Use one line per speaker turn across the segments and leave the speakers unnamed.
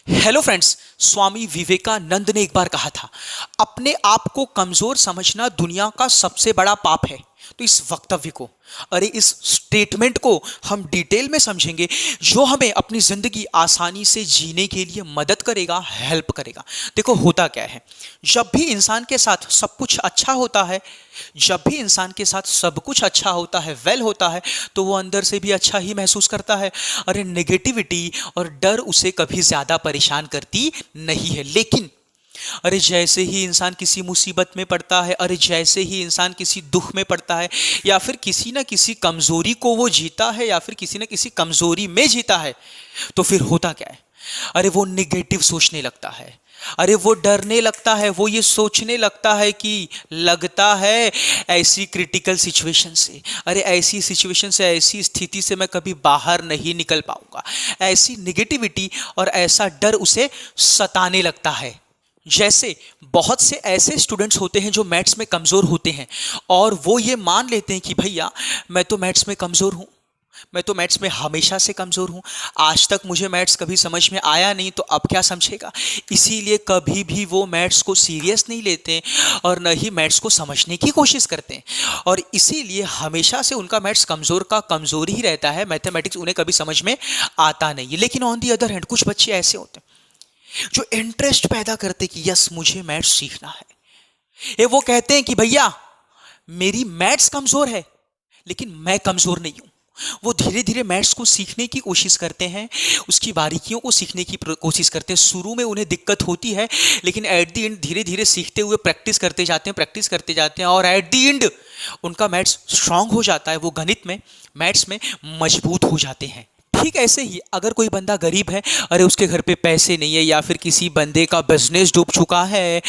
Hello friends. Swami Vivekananda ने एक बार कहा था, अपने आप को कमजोर समझना दुनिया का सबसे बड़ा पाप है। तो इस वक्तव्य को, अरे इस स्टेटमेंट को हम डिटेल में समझेंगे, जो हमें अपनी जिंदगी आसानी से जीने के लिए मदद करेगा, हेल्प करेगा। देखो होता क्या है, जब भी इंसान के साथ सब कुछ अच्छा होता है, जब भी इंसान के साथ सब कुछ अच्छा होता है, वेल होता है, तो वो अंदर से भी अच्छा ही महसूस करता है। अरे नेगेटिविटी और डर उसे कभी ज्यादा परेशान करती नहीं है। लेकिन अरे जैसे ही इंसान किसी मुसीबत में पड़ता है, अरे जैसे ही इंसान किसी दुख में पड़ता है, या फिर किसी ना किसी कमजोरी को वो जीता है, या फिर किसी ना किसी कमजोरी में जीता है, तो फिर होता क्या है, अरे वो निगेटिव सोचने लगता है। अरे वो डरने लगता है, वो ये सोचने लगता है कि लगता है ऐसी क्रिटिकल सिचुएशन से, अरे ऐसी सिचुएशन से, ऐसी स्थिति से मैं कभी बाहर नहीं निकल पाऊंगा। ऐसी निगेटिविटी और ऐसा डर उसे सताने लगता है। जैसे बहुत से ऐसे स्टूडेंट्स होते हैं जो मैथ्स में कमज़ोर होते हैं, और वो ये मान लेते हैं कि भैया मैं तो मैथ्स में कमज़ोर हूँ, मैं तो मैथ्स में हमेशा से कमज़ोर हूँ, आज तक मुझे मैथ्स कभी समझ में आया नहीं, तो अब क्या समझेगा। इसीलिए कभी भी वो मैथ्स को सीरियस नहीं लेते हैं और न ही मैथ्स को समझने की कोशिश करते हैं, और इसीलिए हमेशा से उनका मैथ्स कमज़ोर का कमज़ोर ही रहता है। मैथमेटिक्स उन्हें कभी समझ में आता नहीं है। लेकिन ऑन दी अदर हैंड कुछ बच्चे ऐसे होते हैं जो इंटरेस्ट पैदा करते कि यस मुझे मैथ्स सीखना है। ये वो कहते हैं कि भैया मेरी मैथ्स कमजोर है, लेकिन मैं कमजोर नहीं हूं। वो धीरे धीरे मैथ्स को सीखने की कोशिश करते हैं, उसकी बारीकियों को सीखने की कोशिश करते हैं। शुरू में उन्हें दिक्कत होती है, लेकिन एट द एंड धीरे धीरे सीखते हुए प्रैक्टिस करते जाते हैं, प्रैक्टिस करते जाते हैं, और एट द एंड उनका मैथ्स स्ट्रांग हो जाता है। वो गणित में, मैथ्स में मजबूत हो जाते हैं। ठीक ऐसे ही अगर कोई बंदा गरीब है, अरे उसके घर पे पैसे नहीं है, या फिर किसी बंदे का बिजनेस डूब चुका है,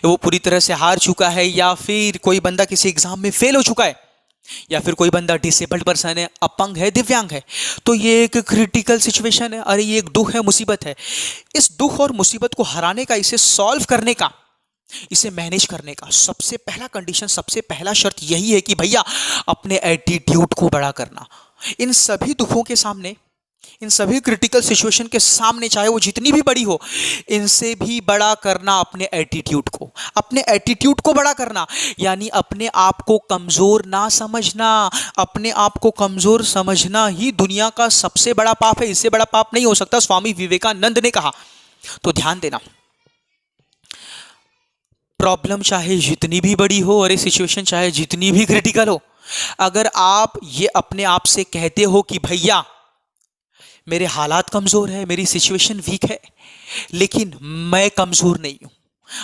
वो पूरी तरह से हार चुका है, या फिर कोई बंदा किसी एग्जाम में फेल हो चुका है, या फिर कोई बंदा डिसेबल्ड पर्सन है, अपंग है, दिव्यांग है, तो ये एक क्रिटिकल सिचुएशन है। अरे ये एक दुख है, मुसीबत है। इस दुख और मुसीबत को हराने का, इसे सॉल्व करने का, इसे मैनेज करने का सबसे पहला कंडीशन, सबसे पहला शर्त यही है कि भैया अपने एटीट्यूड को बड़ा करना। इन सभी दुखों के सामने, इन सभी क्रिटिकल सिचुएशन के सामने, चाहे वो जितनी भी बड़ी हो, इनसे भी बड़ा करना अपने एटीट्यूड को, अपने एटीट्यूड को बड़ा करना। यानी अपने आप को कमजोर ना समझना। अपने आप को कमजोर समझना ही दुनिया का सबसे बड़ा पाप है। इससे बड़ा पाप नहीं हो सकता, स्वामी विवेकानंद ने कहा। तो ध्यान देना, प्रॉब्लम चाहे जितनी भी बड़ी हो और ये सिचुएशन चाहे जितनी भी क्रिटिकल हो, अगर आप ये अपने आप से कहते हो कि भैया मेरे हालात कमज़ोर है, मेरी सिचुएशन वीक है, लेकिन मैं कमज़ोर नहीं हूँ,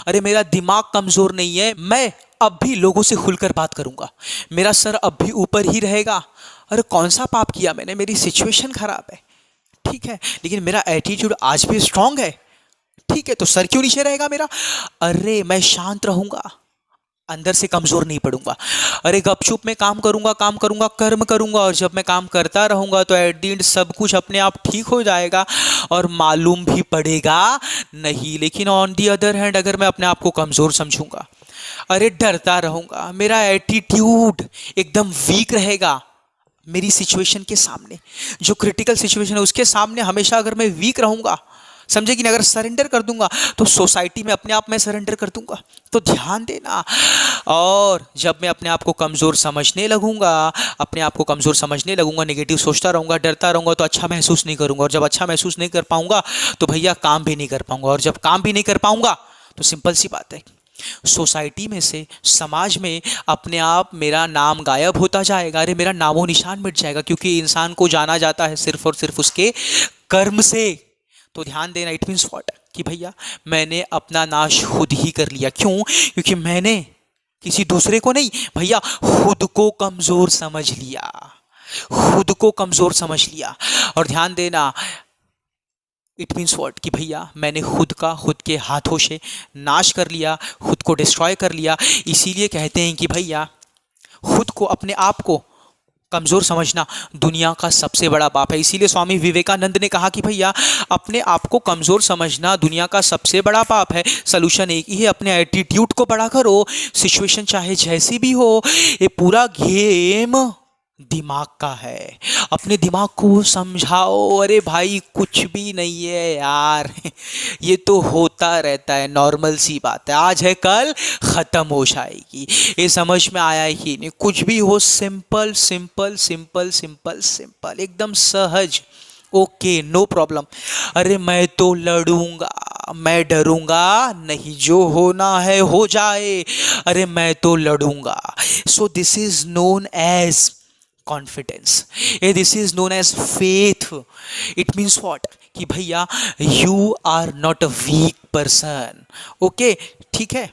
अरे मेरा दिमाग कमज़ोर नहीं है, मैं अब भी लोगों से खुलकर बात करूँगा, मेरा सर अब भी ऊपर ही रहेगा। अरे कौन सा पाप किया मैंने, मेरी सिचुएशन खराब है, ठीक है, लेकिन मेरा एटीट्यूड आज भी स्ट्रांग है, ठीक है, तो सर क्यों नीचे रहेगा मेरा। अरे मैं शांत रहूँगा, अंदर से कमजोर नहीं पड़ूंगा। अरे गपचुप में काम करूंगा, काम करूंगा, कर्म करूंगा, और जब मैं काम करता रहूंगा तो एट द एंड सब कुछ अपने आप ठीक हो जाएगा और मालूम भी पड़ेगा नहीं। लेकिन ऑन दी अदर हैंड अगर मैं अपने आप को कमजोर समझूंगा, अरे डरता रहूंगा, मेरा एटीट्यूड एकदम वीक रहेगा, मेरी सिचुएशन के सामने, जो क्रिटिकल सिचुएशन है उसके सामने हमेशा अगर मैं वीक रहूंगा, समझे कि नहीं, अगर सरेंडर कर दूंगा तो सोसाइटी में अपने आप में सरेंडर कर दूंगा। तो ध्यान देना, और जब मैं अपने आप को कमज़ोर समझने लगूंगा, अपने आप को कमज़ोर समझने लगूंगा, नेगेटिव सोचता रहूंगा, डरता रहूंगा, तो अच्छा महसूस नहीं करूंगा, और जब अच्छा महसूस नहीं कर पाऊंगा तो भैया काम भी नहीं कर पाऊंगा, और जब काम भी नहीं कर पाऊंगा तो सिंपल सी बात है, सोसाइटी में से, समाज में अपने आप मेरा नाम गायब होता जाएगा। अरे मेरा नामो निशान मिट जाएगा, क्योंकि इंसान को जाना जाता है सिर्फ और सिर्फ उसके कर्म से। तो ध्यान देना, इट मीन्स व्हाट, कि भैया मैंने अपना नाश खुद ही कर लिया। क्यों? क्योंकि मैंने किसी दूसरे को नहीं, भैया खुद को कमजोर समझ लिया, खुद को कमजोर समझ लिया। और ध्यान देना, इट मीन्स व्हाट, कि भैया मैंने खुद का, खुद के हाथों से नाश कर लिया, खुद को डिस्ट्रॉय कर लिया। इसीलिए कहते हैं कि भैया खुद को, अपने आप को कमजोर समझना दुनिया का सबसे बड़ा पाप है। इसीलिए स्वामी विवेकानंद ने कहा कि भैया अपने आप को कमजोर समझना दुनिया का सबसे बड़ा पाप है। सलूशन एक ही है, अपने एटीट्यूड को बड़ा करो, सिचुएशन चाहे जैसी भी हो। ये पूरा गेम दिमाग का है। अपने दिमाग को समझाओ, अरे भाई कुछ भी नहीं है यार, ये तो होता रहता है, नॉर्मल सी बात है, आज है कल ख़त्म हो जाएगी। ये समझ में आया ही नहीं, कुछ भी हो, simple simple simple simple simple, एकदम सहज। Okay, no problem. अरे मैं तो लड़ूंगा, मैं डरूंगा नहीं, जो होना है हो जाए, अरे मैं तो लड़ूंगा। So this is known as confidence, ये this is known as faith. It means what, कि भैया you are not a weak person. Okay, ठीक है।